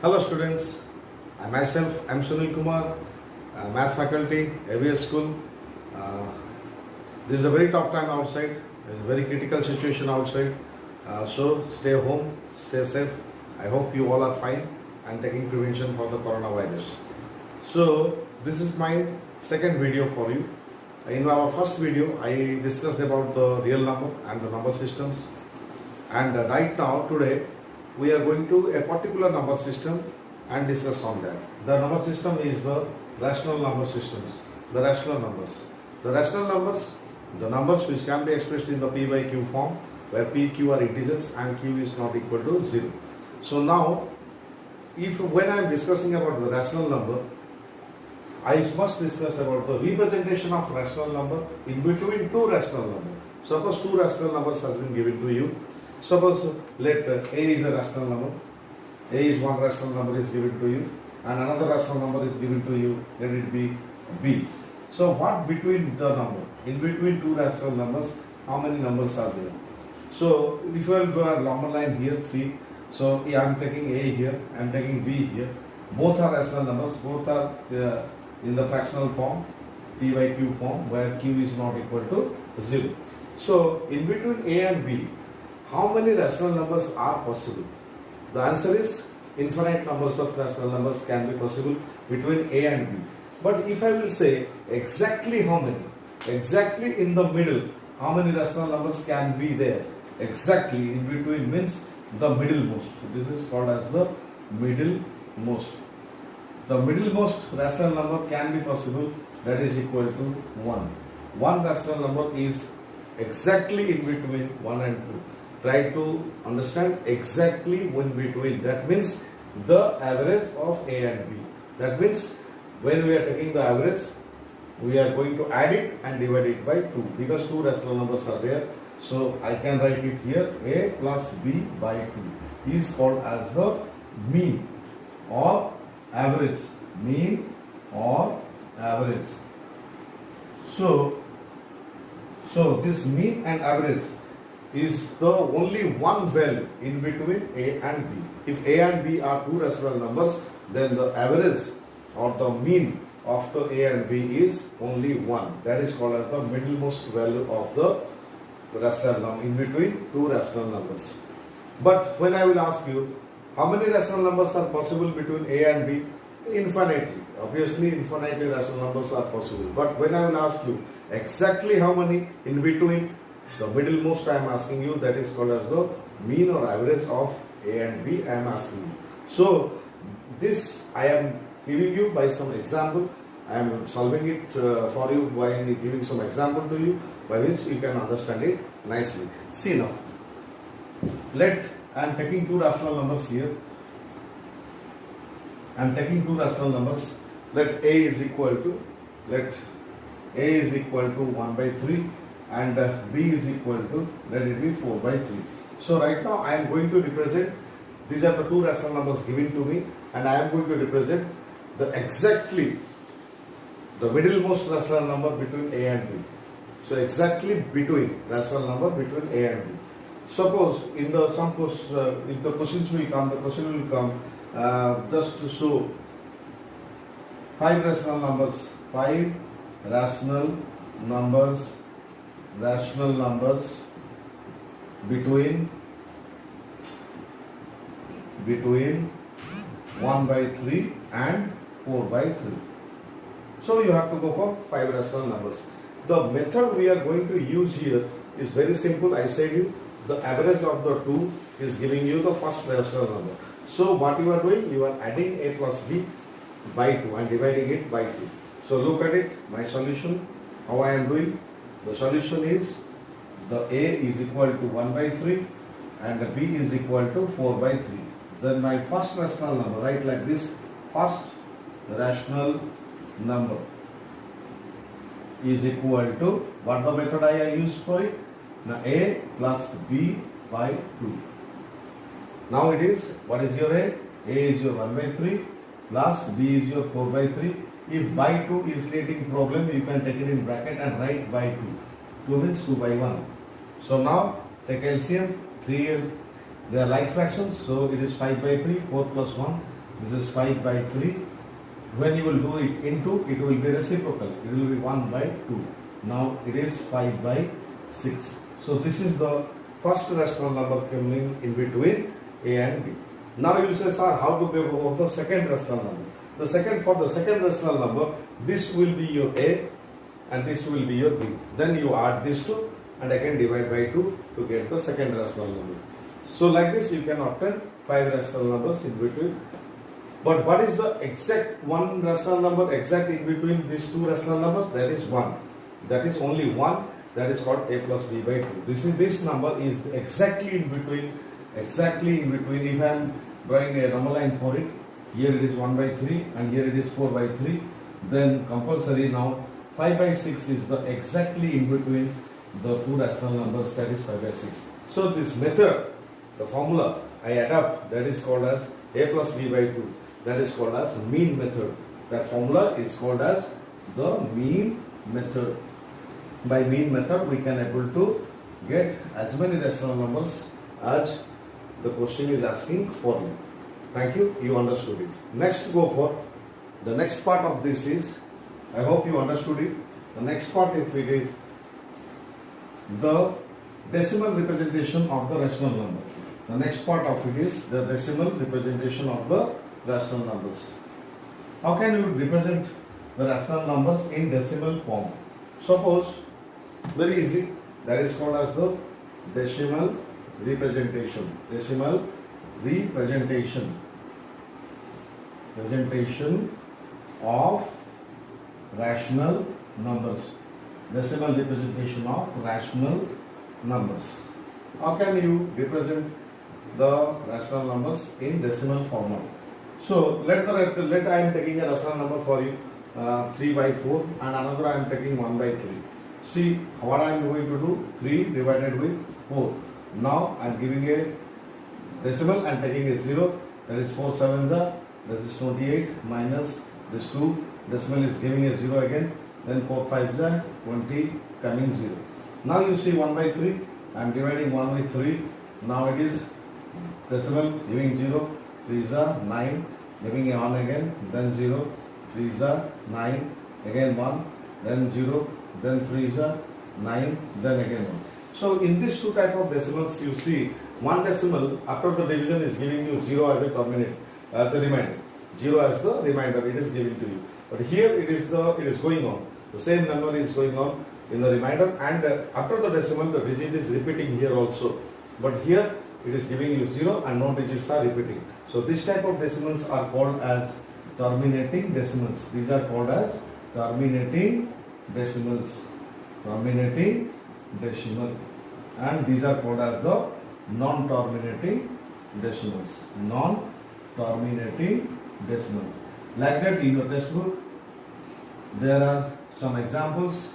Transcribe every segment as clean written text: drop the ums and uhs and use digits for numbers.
Hello students, I myself am Sunil Kumar, Math faculty, AVS school. Uh, this is a very tough time outside, it's a very critical situation outside. So stay home, stay safe. I hope you all are fine and taking prevention for the coronavirus. So this is my second video for you. In our first video, I discussed about the real number and the number systems. And right now, today, we are going to a particular number system and discuss on that. The number system is the rational number systems, the rational numbers. The rational numbers, the numbers which can be expressed in the P by Q form, where P, Q are integers and Q is not equal to 0. So now, when I am discussing about the rational number, I must discuss about the representation of rational number in between two rational numbers. Suppose two rational numbers has been given to you. Suppose let A is a rational number, A is one rational number is given to you and another rational number is given to you, let it be B. So what between the number? In between two rational numbers, how many numbers are there? So if you will go a number line here, see, so I am taking A here, I am taking B here, both are rational numbers, both are in the fractional form, P by Q form, where Q is not equal to 0. So in between A and B, how many rational numbers are possible? The answer is infinite numbers of rational numbers can be possible between A and B. But if I will say exactly how many, exactly in the middle, how many rational numbers can be there? Exactly in between means the middlemost. So this is called as the middlemost. The middlemost rational number can be possible, that is equal to 1. One rational number is exactly in between 1 and 2. Try to understand exactly in between. That means the average of A and B. That means when we are taking the average, we are going to add it and divide it by 2 because two rational numbers are there. So I can write it here, A plus B by 2 is called as the mean or average. Mean or average. So this mean and average is the only one value in between A and B. If A and B are two rational numbers, then the average or the mean of the A and B is only 1. That is called as the middlemost value of the rational number in between two rational numbers. But when I will ask you, how many rational numbers are possible between A and B? Infinitely. Obviously, infinitely rational numbers are possible. But when I will ask you exactly how many in between, the middlemost I am asking you, that is called as the mean or average of A and B I am asking you. So this I am giving you by some example. I am solving it for you by giving some example to you by which you can understand it nicely. See now, I am taking two rational numbers here. I am taking two rational numbers. Let A is equal to 1 by 3 and B is equal to, let it be 4 by 3. So right now I am going to represent, these are the two rational numbers given to me, and I am going to represent the exactly the middlemost rational number between A and B. So exactly between rational number between A and B. Suppose in the if the questions will come, the question will come just to show 5 rational numbers between 1 by 3 and 4 by 3. So you have to go for 5 rational numbers. The method we are going to use here is very simple. I said you the average of the two is giving you the first rational number. So what you are doing, you are adding A plus B by 2 and dividing it by 2. So look at it, my solution, how I am doing. The solution is the A is equal to 1 by 3 and the B is equal to 4 by 3. Then my first rational number, write like this, first rational number is equal to, what the method I use for it? Now A plus B by 2. Now it is, what is your A? A is your 1 by 3 plus B is your 4 by 3. If by 2 is creating problem, you can take it in bracket and write by 2. 2 means 2 by 1. So now take LCM, 3 They are like fractions, so it is 5 by 3, 4 plus 1. This is 5 by 3. When you will do it into, it will be reciprocal. It will be 1 by 2. Now it is 5 by 6. So this is the first rational number coming in between A and B. Now you will say, sir, how to go about the second rational number? For the second rational number, this will be your A and this will be your B. Then you add these two and again divide by 2 to get the second rational number. So like this you can obtain 5 rational numbers in between. But what is the exact one rational number exact in between these two rational numbers? That is 1. That is only 1. That is called A plus B by 2. This number is exactly in between. If I am drawing a number line for it, here it is 1 by 3 and here it is 4 by 3. Then compulsory now 5 by 6 is the exactly in between the two rational numbers, that is 5 by 6. So this method, the formula I adopt, that is called as A plus B by 2. That is called as mean method. That formula is called as the mean method. By mean method we can able to get as many rational numbers as the question is asking for you. Thank you, you understood it. Next go for the next part of this is, I hope you understood it. The next part if it is the decimal representation of the rational number. The next part of it is the decimal representation of the rational numbers. How can you represent the rational numbers in decimal form? Suppose, very easy, that is called as the decimal representation. Decimal representation. Presentation of rational numbers. Decimal representation of rational numbers. How can you represent the rational numbers in decimal format? So let I am taking a rational number for you, 3 by 4, and another I am taking 1 by 3. See what I am going to do, 3 divided with 4. Now I am giving a decimal and taking a 0, that is 4 7s are, that is 28 minus this 2, decimal is giving a 0 again, then 4 5s are 20 coming 0. Now you see 1 by 3, I am dividing 1 by 3, now it is decimal giving 0, 3s are 9, giving a 1 again, then 0, 3s are 9, again 1, then 0, then 3s are 9, then again 1. So in these two type of decimals you see one decimal after the division is giving you 0 as a terminate, the remainder. 0 as the remainder it is giving to you. But here it is going on. The same number is going on in the remainder, and after the decimal the digit is repeating here also. But here it is giving you 0 and no digits are repeating. So this type of decimals are called as terminating decimals. These are called as terminating decimals. Terminating decimal. And these are called as the non-terminating decimals. Non-terminating decimals. Like that in your textbook there are some examples,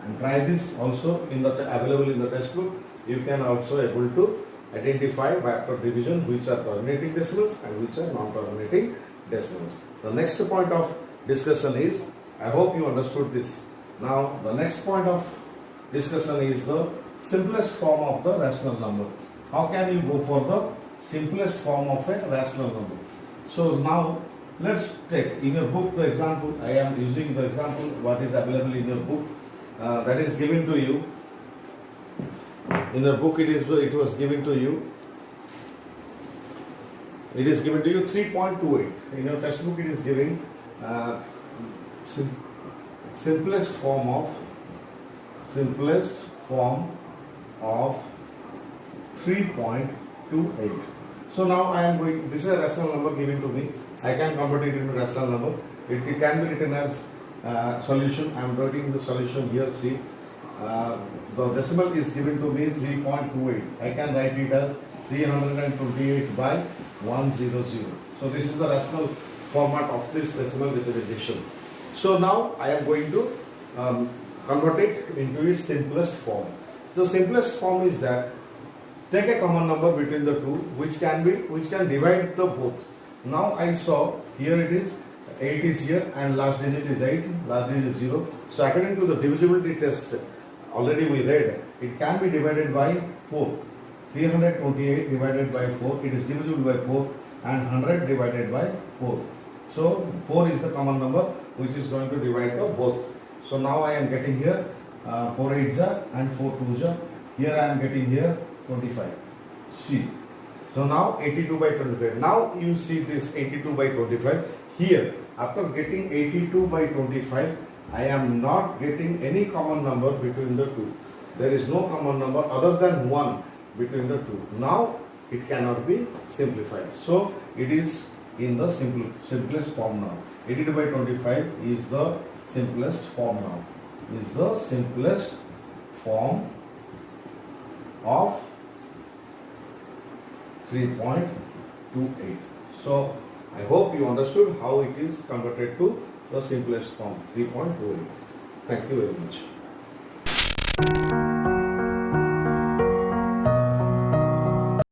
and try this also in the available in the textbook. You can also able to identify by after division which are terminating decimals and which are non-terminating decimals. The next point of discussion is, I hope you understood this. Now the next point of discussion is the simplest form of the rational number. How can you go for the simplest form of a rational number? So now let's take in your book the example. I am using the example what is available in your book, that is given to you. In your book it was given to you. It is given to you 3.28. In your textbook it is giving simplest form of 3.28. So now I am going, this is a rational number given to me. I can convert it into rational number. It can be written as solution. I am writing the solution here. See, the decimal is given to me 3.28. I can write it as 328 by 100. So this is the rational format of this decimal representation. So now I am going to convert it into its simplest form. The simplest form is that take a common number between the two which can divide the both. Now I saw here it is 8 is here and last digit is 8, last digit is 0. So according to the divisibility test already we read, it can be divided by 4. 328 divided by 4, it is divisible by 4, and 100 divided by 4. So 4 is the common number which is going to divide the both. So now I am getting here 4 8s and 4 2s. Here I am getting here 25. See. So now 82 by 25. Now you see this 82 by 25. Here, after getting 82 by 25, I am not getting any common number between the two. There is no common number other than 1 between the two. Now it cannot be simplified. So it is in the simplest form now. 82 by 25 is the simplest form now. Is the simplest form of 3.28. So I hope you understood how it is converted to the simplest form 3.28. Thank you very much.